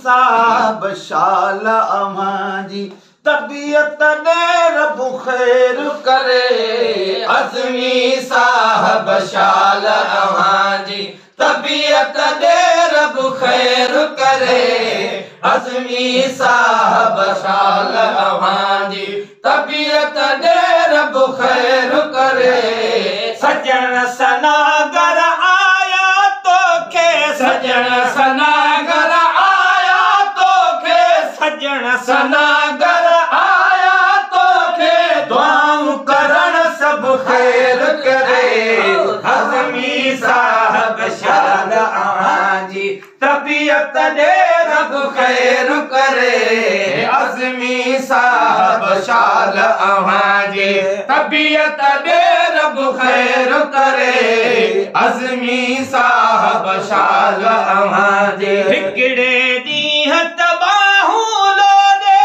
साहब शाल अव्हांजी तबियत दे रब खैर करे। अज़मी साहब शाल अव्हांजी तबियत दे रब खैर करे। अज़मी साहब शाल अव्हांजी तबियत दे रब खैर करे। सजन सनागर आया तो के सजन सनागर आया तो के सजन सनागर आया तो के दुआऊं करण सब खैर करे। अज़मी साहब शाल अव्हांजी तबियत दे रब खैर करे। अज़मी साहब शाल अव्हांजी तबियत दे रब खैर करे। अज़मी साहब शाल अव्हांजी हिकिड़े ॾींहुं तबाहूं लोॾे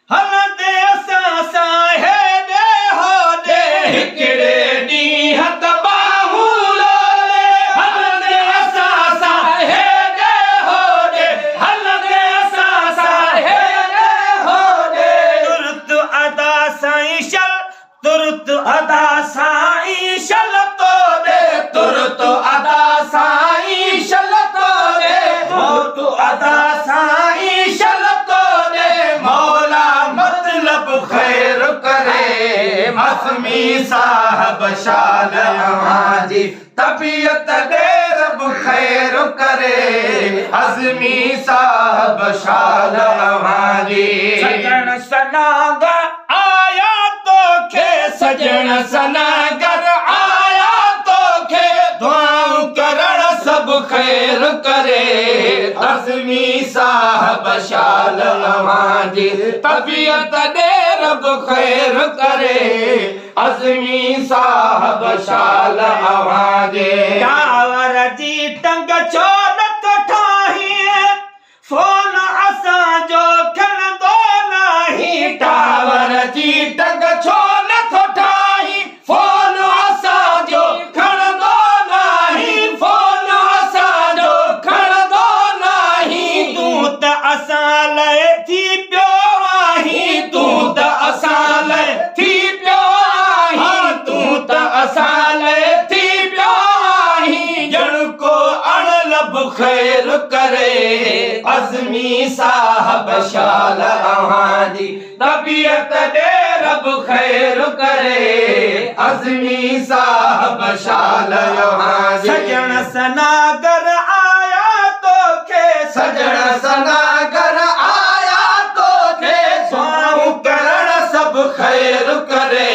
हलंदे असां सां हेॾे होॾे। हिकिड़े ॾींहुं तबाहूं लोॾे हलंदे असां सां हेॾे होॾे। हलंदे असां सां हेॾे होॾे। तुर्त अदा साईं शल तुर्त अदा साईं शल तो दे। तुर्त अदा साईं शल तो दे। तुर्त अदा साईं शल तो दे। मौला मतलब खैर करे। अज़मी साहब शाल अव्हांजी तबियत दे रब खैर करे। अज़मी साहब शाल अव्हांजी सजन सनागर आया तो के सजन सनागर आया तो के दुआऊं करण सब खैर करे। अज़मी साहब शाल अव्हांजी तबियत दे रब खैर करे। अज़मी साहब शाल अव्हांजी टावर जी टंग छो नथो ठाही फोन असां जो खणंदो नाही। टावर जी टंग छो नथो ठाही फोन असां जो खणंदो नाही। फोन असां जो खणंदो नाही। तूं त असां लाइ थी पियो आहीं। तूं त असां लाइ थी पियो आहीं। तूं त असां लाइ थी पियो आहीं। ॼण को अणलब खैर करे। अज़मी साहब शाल अव्हांजी तबियत दे रब खैर करे। अज़मी साहब शाल अव्हांजी सजन सनागर आया तो के सजन सनागर आया तो के दुआऊं करण सब खैर करे।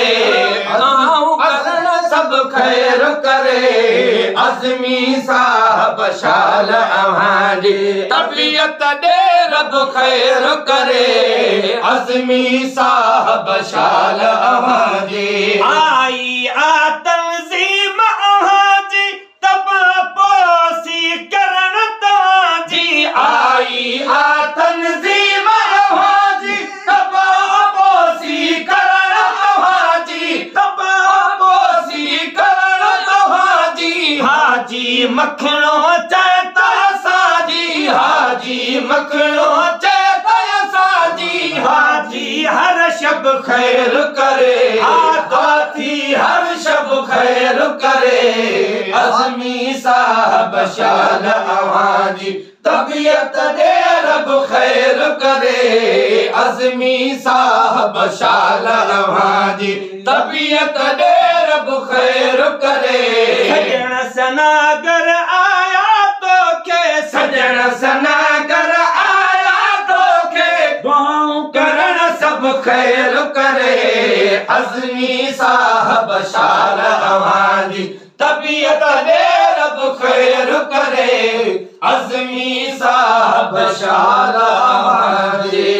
दुआऊं करण सब खैर करे। अज़मी साहब शाल अव्हांजी तबियत दे रब खैर करे। अज़मी साहब शाल अव्हांजी आई आ तंज़ीम अव्हांजी तबापोसी करण तांजी। आई आ तंज़ीम अव्हांजी तबापोसी करण अव्हांजी तबापोसी करण अव्हांजी। हाजी मखणो चए त असांजी हाजी मखणो चए त असांजी। हाजी हर शब खैर करे। हाथी हर शब खैर करे। अज़मी साहब शाल अव्हांजी तबियत दे रब खैर करे। अज़मी साहब शाल अव्हांजी तबियत दे रब खैर करे। सजन सनागर आया तो के सजन सनागर आया तो के दुआऊं करण सब खैर करे। अज़मी साहब शाल अव्हांजी तबियत दे रब खैर करे। अज़मी साहब शाल अव्हांजी।